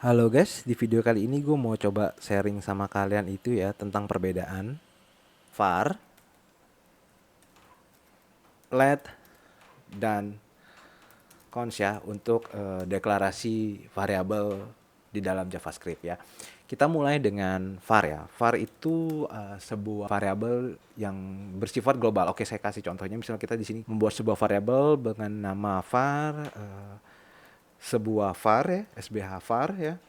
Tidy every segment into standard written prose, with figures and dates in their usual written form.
Halo guys, di video kali ini gue mau coba sharing sama kalian itu ya tentang perbedaan var, let, dan cons ya untuk deklarasi variabel di dalam JavaScript ya. Kita mulai dengan var ya. Var itu sebuah variabel yang bersifat global. Oke, saya kasih contohnya. Misalnya kita di sini membuat sebuah variabel dengan nama var, sebuah var ya, SBH var ya.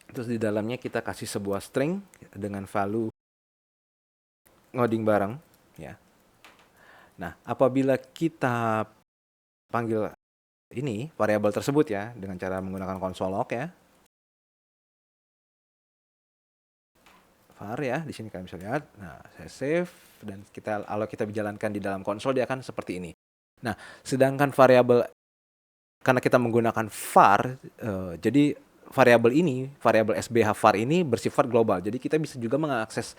Terus di dalamnya kita kasih sebuah string dengan value ngoding bareng ya. Nah, apabila kita panggil ini variabel tersebut ya dengan cara menggunakan console log ya. Var ya, di sini kalian bisa lihat. Nah, saya save dan kalau kita jalankan di dalam konsol dia akan seperti ini. Nah, sedangkan variabel karena kita menggunakan var, jadi variabel SBH var ini bersifat global. Jadi kita bisa juga mengakses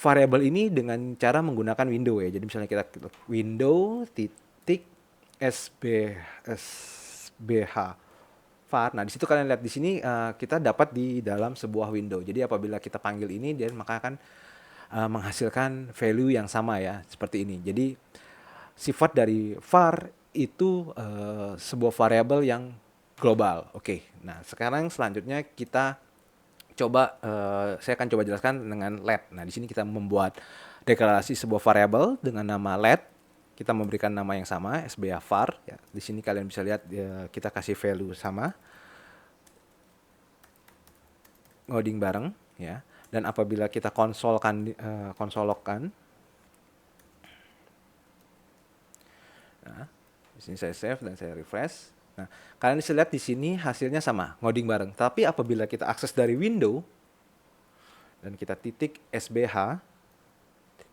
variabel ini dengan cara menggunakan window ya. Jadi misalnya kita window titik SBH var. Nah, di situ kalian lihat di sini kita dapat di dalam sebuah window. Jadi apabila kita panggil ini dia maka akan menghasilkan value yang sama ya, seperti ini. Jadi sifat dari var itu sebuah variabel yang global. Oke. Nah, sekarang selanjutnya kita coba saya akan coba jelaskan dengan let. Nah, di sini kita membuat deklarasi sebuah variabel dengan nama let. Kita memberikan nama yang sama, SBA var. Ya. Di sini kalian bisa lihat kita kasih value sama, ngoding bareng, ya. Dan apabila kita konsolkan, nah, di sini saya save dan saya refresh. Nah, kalian bisa lihat di sini hasilnya sama, ngoding bareng. Tapi apabila kita akses dari window dan kita titik SBH,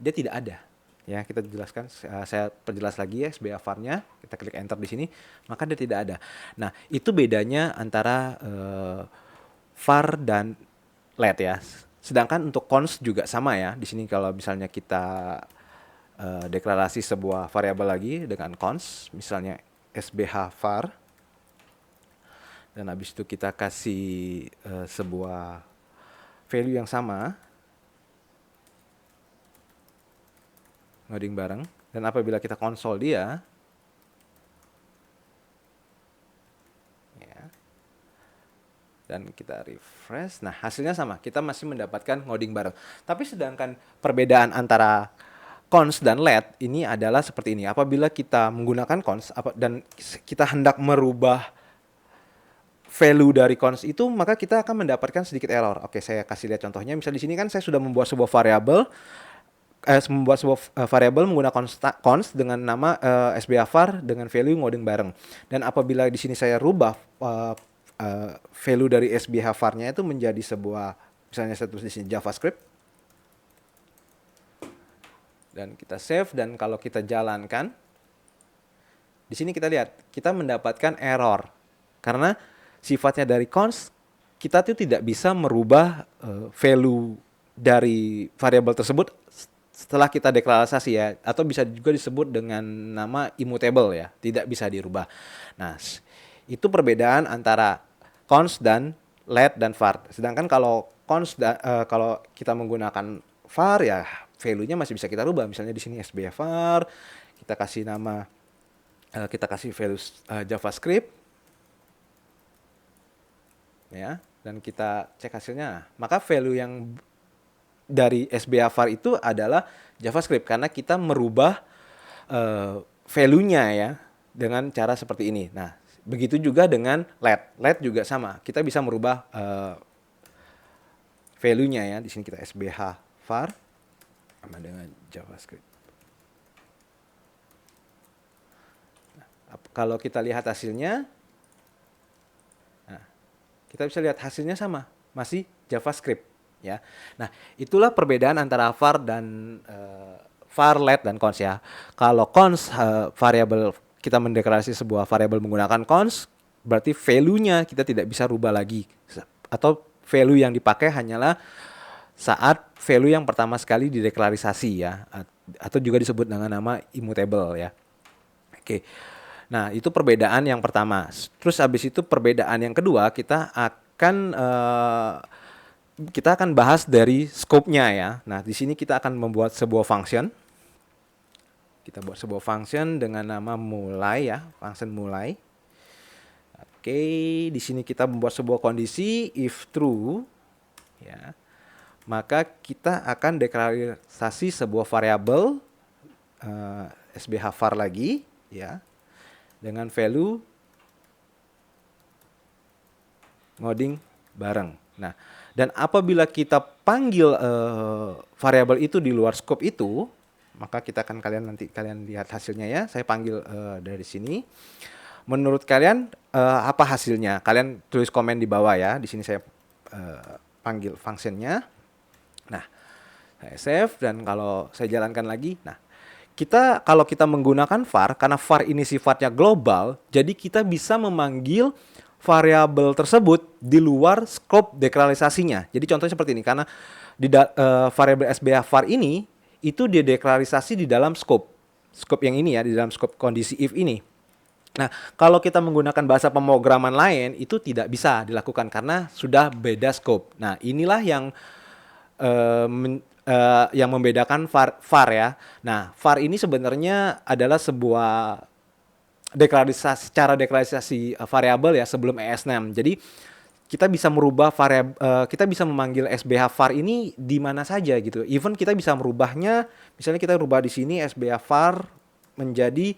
dia tidak ada. Ya, kita jelaskan, saya perjelas lagi ya SBH var-nya, kita klik enter di sini, maka dia tidak ada. Nah, itu bedanya antara var dan let ya. Sedangkan untuk cons juga sama ya. Di sini kalau misalnya kita deklarasi sebuah variabel lagi dengan cons, misalnya SBH var, dan habis itu kita kasih sebuah value yang sama, ngoding bareng, dan apabila kita konsol dia ya, dan kita refresh, nah hasilnya sama, kita masih mendapatkan ngoding bareng. Tapi sedangkan perbedaan antara cons dan let ini adalah seperti ini. Apabila kita menggunakan cons dan kita hendak merubah value dari cons itu, maka kita akan mendapatkan sedikit error. Oke, saya kasih lihat contohnya. Misal di sini kan saya sudah membuat sebuah variabel, variabel menggunakan const dengan nama SBA var dengan value ngoding bareng. Dan apabila di sini saya rubah value dari SBA var-nya itu menjadi sebuah, misalnya saya tulis di sini JavaScript, dan kita save, dan kalau kita jalankan, di sini kita lihat kita mendapatkan error karena sifatnya dari const, kita tuh tidak bisa merubah value dari variabel tersebut setelah kita deklarasi ya, atau bisa juga disebut dengan nama immutable ya, tidak bisa dirubah. Nah, itu perbedaan antara const dan let dan var. Sedangkan kalau kalau kita menggunakan var ya value-nya masih bisa kita rubah. Misalnya di sini SBA var, kita kasih nama, kita kasih value JavaScript ya, dan kita cek hasilnya. Maka value yang dari SBA var itu adalah JavaScript karena kita merubah value-nya ya dengan cara seperti ini. Nah, begitu juga dengan let. Let juga sama. Kita bisa merubah value-nya ya. Di sini kita SBH var sama dengan JavaScript. Nah, kalau kita lihat hasilnya, nah, kita bisa lihat hasilnya sama, masih JavaScript ya. Nah, itulah perbedaan antara var dan var, let, dan cons ya. Kalau cons variabel, kita mendeklarasi sebuah variabel menggunakan cons, berarti value-nya kita tidak bisa rubah lagi, atau value yang dipakai hanyalah saat value yang pertama sekali dideklarisasi ya, atau juga disebut dengan nama immutable ya. Oke. Nah, itu perbedaan yang pertama. Terus habis itu perbedaan yang kedua, kita kan kita akan bahas dari scope-nya ya. Nah, di sini kita akan membuat sebuah function. Kita buat sebuah function dengan nama mulai ya, function mulai. Oke, di sini kita membuat sebuah kondisi if true ya. Maka kita akan deklarasi sebuah variabel SBH var lagi ya dengan value ngoding bareng. Nah, dan apabila kita panggil variabel itu di luar scope itu, maka kita akan nanti kalian lihat hasilnya ya. Saya panggil dari sini. Menurut kalian apa hasilnya? Kalian tulis komen di bawah ya. Di sini saya panggil functionnya. Nah, saya save dan kalau saya jalankan lagi, nah kalau kita menggunakan var, karena var ini sifatnya global, jadi kita bisa memanggil variabel tersebut di luar scope deklarasinya. Jadi contohnya seperti ini, karena di variabel SBH var ini itu dideklarasi di dalam scope yang ini ya, di dalam scope kondisi if ini. Nah, kalau kita menggunakan bahasa pemrograman lain itu tidak bisa dilakukan karena sudah beda scope. Nah, inilah yang membedakan var ya. Nah, var ini sebenarnya adalah sebuah deklarasi variabel ya sebelum ES6. Jadi kita bisa merubah variabel, kita bisa memanggil SBH var ini di mana saja gitu. Even kita bisa merubahnya, misalnya kita rubah di sini SBH var menjadi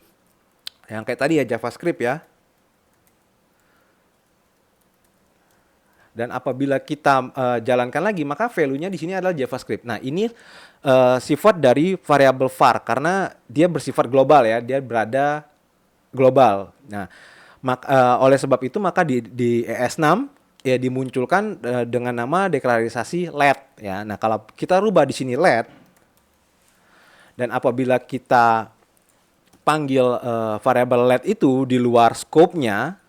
yang kayak tadi ya JavaScript ya. Dan apabila kita jalankan lagi, maka value-nya di sini adalah JavaScript. Nah, ini sifat dari variabel var karena dia bersifat global ya, dia berada global. Nah, oleh sebab itu maka di ES6 ya dimunculkan dengan nama deklarasi let ya. Nah, kalau kita rubah di sini let dan apabila kita panggil variabel let itu di luar scope-nya,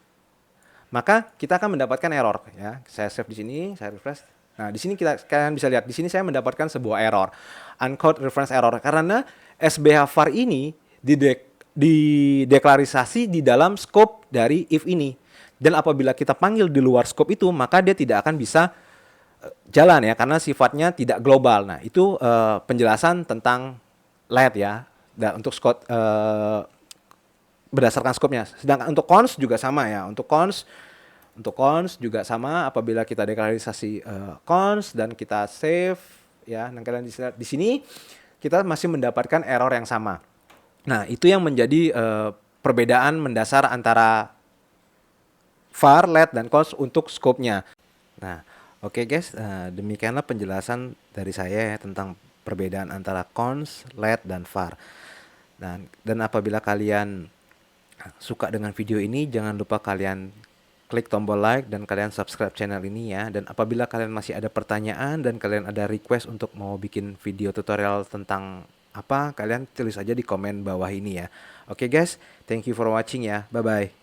maka kita akan mendapatkan error ya. Saya save di sini, saya refresh. Nah, di sini kalian bisa lihat di sini saya mendapatkan sebuah error. Uncaught reference error karena SBH var ini dideklarasi di dalam scope dari if ini. Dan apabila kita panggil di luar scope itu, maka dia tidak akan bisa jalan ya karena sifatnya tidak global. Nah, itu penjelasan tentang let ya. Dan untuk scope berdasarkan scope-nya. Sedangkan untuk cons juga sama ya. Untuk cons juga sama apabila kita deklarasi cons dan kita save ya. Nah, kalian di sini kita masih mendapatkan error yang sama. Nah, itu yang menjadi perbedaan mendasar antara var, let, dan cons untuk scope-nya. Nah, oke guys, demikianlah penjelasan dari saya tentang perbedaan antara cons, let, dan var. Dan apabila kalian suka dengan video ini, jangan lupa kalian klik tombol like dan kalian subscribe channel ini ya. Dan apabila kalian masih ada pertanyaan dan kalian ada request untuk mau bikin video tutorial tentang apa, kalian tulis aja di komen bawah ini ya. Oke guys, thank you for watching ya. Bye-bye.